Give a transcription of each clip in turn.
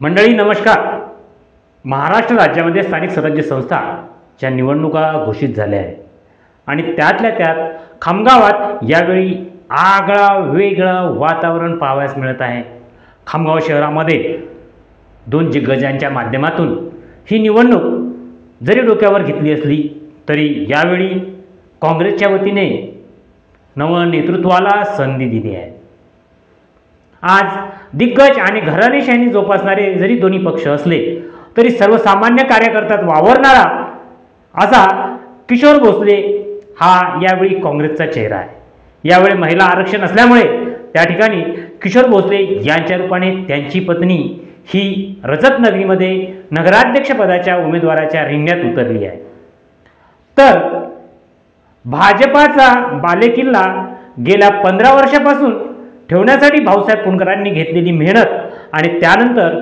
मंडळी नमस्कार. महाराष्ट्र राज्यामध्ये स्थानिक स्वराज्य संस्थाच्या निवडणुका घोषित झाल्या आहेत आणि त्यातल्या त्यात खामगावात यावेळी आगळं वेगळं वातावरण पाहावयास मिळत आहे. खामगाव शहरामध्ये दोन दिग्गजांच्या माध्यमातून ही निवडणूक जरी डोक्यावर घेतली असली तरी यावेळी काँग्रेसच्या वतीने नवनेतृत्वाला संधी दिली आहे. आज दिग्गज आणि घराणेशाही जोपासणारे जरी दोन्ही पक्ष असले तरी सर्वसामान्य कार्यकर्त्यात वावरणारा असा किशोर भोसले हा यावेळी काँग्रेसचा चेहरा आहे. यावेळी महिला आरक्षण असल्यामुळे त्या ठिकाणी किशोर भोसले यांच्या रूपाने त्यांची पत्नी ही रजत नगरीमध्ये नगराध्यक्षपदाच्या उमेदवाराच्या रिंगणात उतरली आहे. तर भाजपाचा बालेकिल्ला गेल्या 15 वर्षापासून ठेवण्यासाठी भाऊसाहेब पुणकरांनी घेतलेली मेहनत आणि त्यानंतर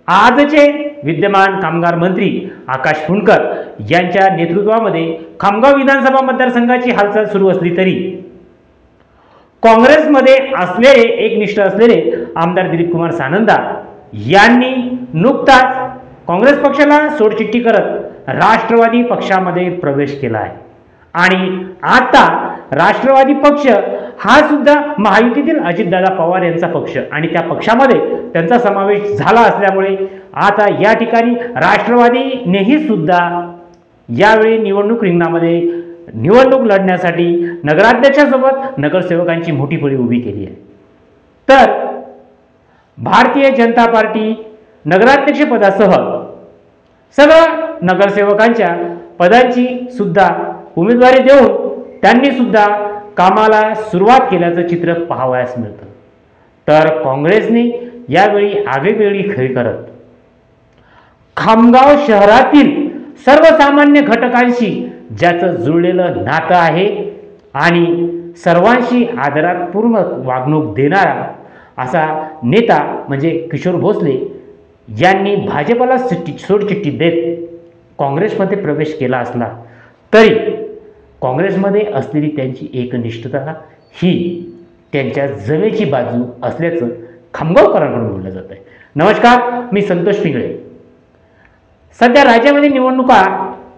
आजचे विद्यमान कामगार मंत्री आकाश पुणकर यांच्या नेतृत्वामध्ये खामगाव विधानसभा मतदारसंघाची हालचाल सुरू असली तरी काँग्रेसमध्ये असलेले एकनिष्ठ असलेले आमदार दिलीप कुमार सानंदा यांनी नुकताच काँग्रेस पक्षाला सोडचिठ्ठी करत राष्ट्रवादी पक्षामध्ये प्रवेश केला आहे आणि आता राष्ट्रवादी पक्ष हा सुद्धा महायुतीतील अजितदादा पवार यांचा पक्ष आणि त्या पक्षामध्ये त्यांचा समावेश झाला असल्यामुळे आता या ठिकाणी राष्ट्रवादीनेही सुद्धा यावेळी निवडणूक रिंगणामध्ये निवडणूक लढण्यासाठी नगराध्यक्षासोबत नगरसेवकांची मोठी फळी उभी केली आहे. तर भारतीय जनता पार्टी नगराध्यक्षपदासह सर्व नगरसेवकांच्या पदांची सुद्धा उमेदवारी देऊन त्यांनी सुद्धा कामाला सुरुवात केल्याचं चित्र पाहावयास मिळतं. तर काँग्रेसने यावेळी आगळीवेगळी खेळी करत खामगाव शहरातील सर्वसामान्य घटकांशी ज्याचं जुळलेलं नातं आहे आणि सर्वांशी आदरापूर्ण वागणूक देणारा असा नेता म्हणजे किशोर भोसले यांनी भाजपला सोडचिठ्ठी देत काँग्रेसमध्ये प्रवेश केला असला तरी काँग्रेसमध्ये असलेली त्यांची एकनिष्ठता ही त्यांच्या जमेची बाजू असल्याचं खामगावकरांकडून बोललं जात आहे. नमस्कार, मी संतोष पिंगळे. सध्या राज्यामध्ये निवडणुका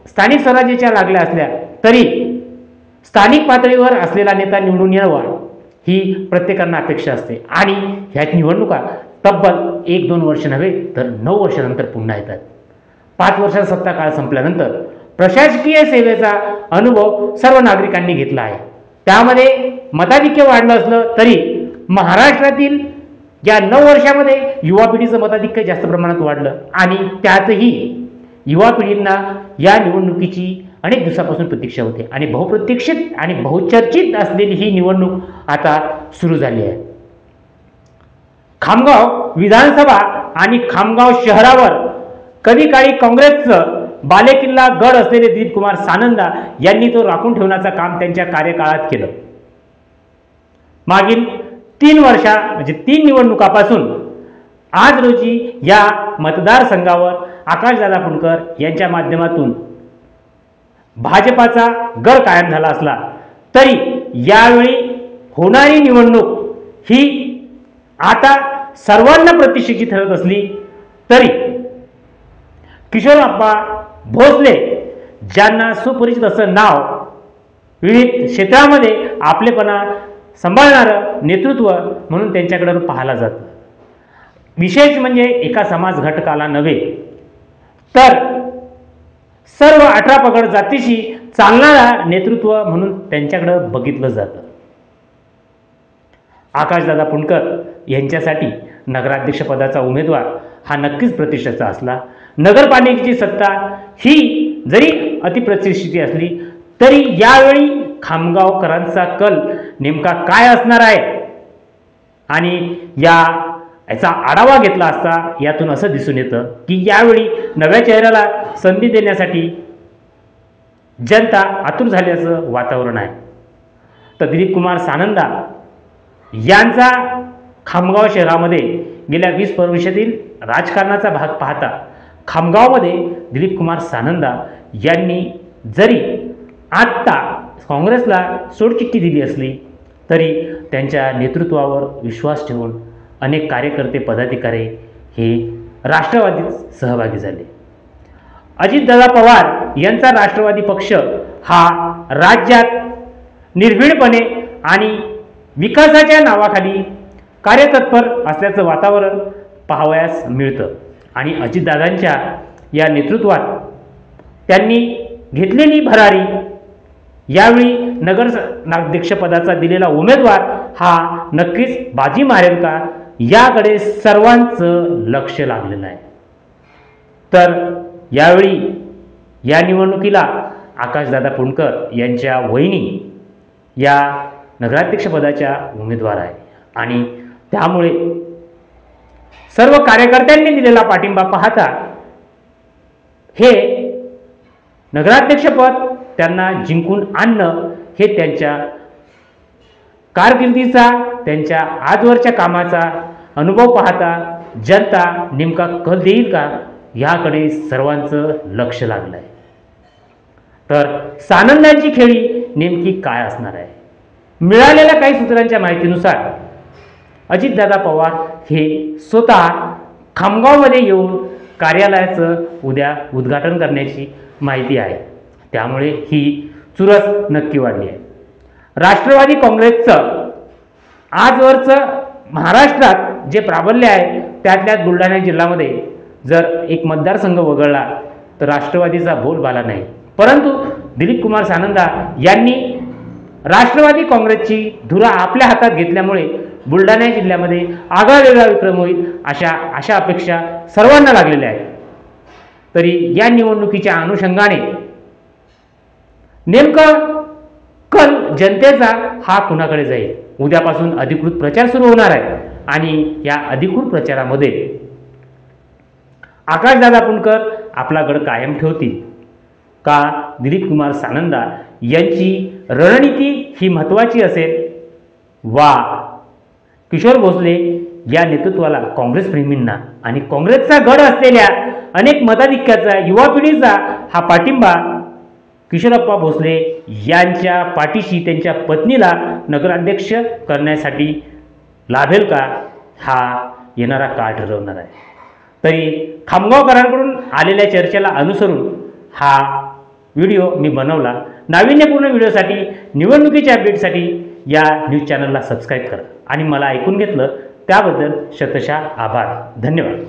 स्थानिक स्वराज्याच्या लागल्या असल्या तरी स्थानिक पातळीवर असलेला नेता निवडून यावा ही प्रत्येकांना अपेक्षा असते आणि ह्या निवडणुका तब्बल 1-2 वर्ष नव्हे तर 9 वर्षानंतर पुन्हा येतात. 5 वर्षाचा सत्ता काळ संपल्यानंतर प्रशासकीय सेवेचा अनुभव सर्व नागरिकांनी घेतला आहे. त्यामध्ये मताधिक्य वाढलं असलं तरी महाराष्ट्रातील या 9 वर्षामध्ये युवा पिढीचं मताधिक्य जास्त प्रमाणात वाढलं आणि त्यातही युवा पिढींना या निवडणुकीची अनेक दिवसापासून प्रतीक्षा होते आणि बहुप्रतीक्षित आणि बहुचर्चित असलेली ही निवडणूक आता सुरू झाली आहे. खामगाव विधानसभा आणि खामगाव शहरावर कधी काळी काँग्रेसचं बालेकिल्ला गड असलेले दिलीप कुमार सानंदा यांनी तो राखून ठेवण्याचं काम त्यांच्या कार्यकाळात केलं. मागील 3 वर्षा म्हणजे 3 निवडणुकापासून आज रोजी या मतदारसंघावर आकाशदादा पुणकर यांच्या माध्यमातून भाजपाचा गड कायम झाला असला तरी यावेळी होणारी निवडणूक ही आता सर्वांना प्रतिष्ठेची ठरत असली तरी किशोरप्पा भोसले ज्यांना सुपरिचित असं नाव विविध क्षेत्रामध्ये आपलेपणा सांभाळणारं नेतृत्व म्हणून त्यांच्याकडे पाहायला जातं. विशेष म्हणजे एका समाज घटकाला नव्हे तर सर्व 18 पगड जातीशी चालणारा नेतृत्व म्हणून त्यांच्याकडे बघितलं जातं. आकाशदादा पुणकर यांच्यासाठी नगराध्यक्षपदाचा उमेदवार हा नक्कीच प्रतिष्ठेचा असला. नगरपालिकेची सत्ता ही जरी अतिप्रतिष्ठित असली तरी यावेळी खामगावकरांचा कल नेमका काय असणार आहे आणि याचा आढावा घेतला असता यातून असं दिसून येतं की यावेळी नव्या चेहऱ्याला संधी देण्यासाठी जनता आतुर झाल्याचं वातावरण आहे. तर दिलीप कुमार सानंदा यांचा खामगाव शहरामध्ये गेल्या 20 वर्षातील राजकारणाचा भाग पाहता खामगावमध्ये दिलीप कुमार सानंदा यांनी जरी आत्ता काँग्रेसला सोडचिठ्ठी दिली असली तरी त्यांच्या नेतृत्वावर विश्वास ठेवून अनेक कार्यकर्ते पदाधिकारी हे राष्ट्रवादीत सहभागी झाले. अजितदादा पवार यांचा राष्ट्रवादी पक्ष हा राज्यात निर्भीडपणे आणि विकासाच्या नावाखाली कार्यतत्पर असल्याचं वातावरण पाहावयास मिळतं. आणि अजितदादांच्या या नेतृत्वात त्यांनी घेतलेली भरारी, यावेळी नगराध्यक्षपदाचा दिलेला उमेदवार हा नक्कीच बाजी मारेल का, याकडे सर्वांचं लक्ष लागलेलं आहे. तर यावेळी या निवडणुकीला आकाशदादा पुणकर यांच्या वहिनी या नगराध्यक्षपदाच्या उमेदवार आहे आणि त्यामुळे सर्व कार्यकर्त्यांनी दिलेला पाठिंबा पाहता हे नगराध्यक्षपद त्यांना जिंकून आणणं हे त्यांच्या कारकिर्दीचा, त्यांच्या आजवरच्या कामाचा अनुभव पाहता जनता नेमका कल देईल का, याकडे सर्वांचं लक्ष लागलं आहे. तर सानंदांची खेळी नेमकी काय असणार आहे? मिळालेल्या काही सूत्रांच्या माहितीनुसार अजितदादा पवार हे स्वतः खामगावमध्ये येऊन कार्यालयाचं उद्या उद्घाटन करण्याची माहिती आहे. त्यामुळे ही चुरस नक्की वाढली आहे. राष्ट्रवादी काँग्रेसचं आजवरचं महाराष्ट्रात जे प्राबल्य आहे त्यातल्या बुलढाणा जिल्ह्यामध्ये जर एक मतदारसंघ वगळला तर राष्ट्रवादीचा बोलबाला नाही. परंतु दिलीप कुमार सानंदा यांनी राष्ट्रवादी काँग्रेसची धुरा आपल्या हातात घेतल्यामुळे बुलढाणा जिल्ह्यामध्ये आगळावेगळा विक्रम होईल अशा अपेक्षा सर्वांना लागलेल्या आहेत. तरी या निवडणुकीच्या अनुषंगाने नेमकं कल जनतेचा हा कुणाकडे जाईल? उद्यापासून अधिकृत प्रचार सुरू होणार आहे आणि या अधिकृत प्रचारामध्ये आकाशदादा पुणकर आपला गड कायम ठेवतील का दिलीप कुमार सानंदा यांची रणनीती ही महत्त्वाची असेल, वा किशोर भोसले या नेतृत्वाला, काँग्रेस प्रेमींना आणि काँग्रेसचा गड असलेल्या अनेक मताधिक्याचा युवा पिढीचा हा पाठिंबा किशोरप्पा भोसले यांच्या पाठीशी त्यांच्या पत्नीला नगराध्यक्ष करण्यासाठी लाभेल का, हा येणारा काळ ठरवणार आहे. तरी खामगावकरांकडून आलेल्या चर्चेला अनुसरून हा व्हिडिओ मी बनवला. नाविन्यपूर्ण व्हिडिओसाठी, निवडणुकीच्या अपडेटसाठी या न्यूज चॅनलला सबस्क्राईब करा आणि मला ऐकून घेतलं त्याबद्दल शतशः आभार. धन्यवाद.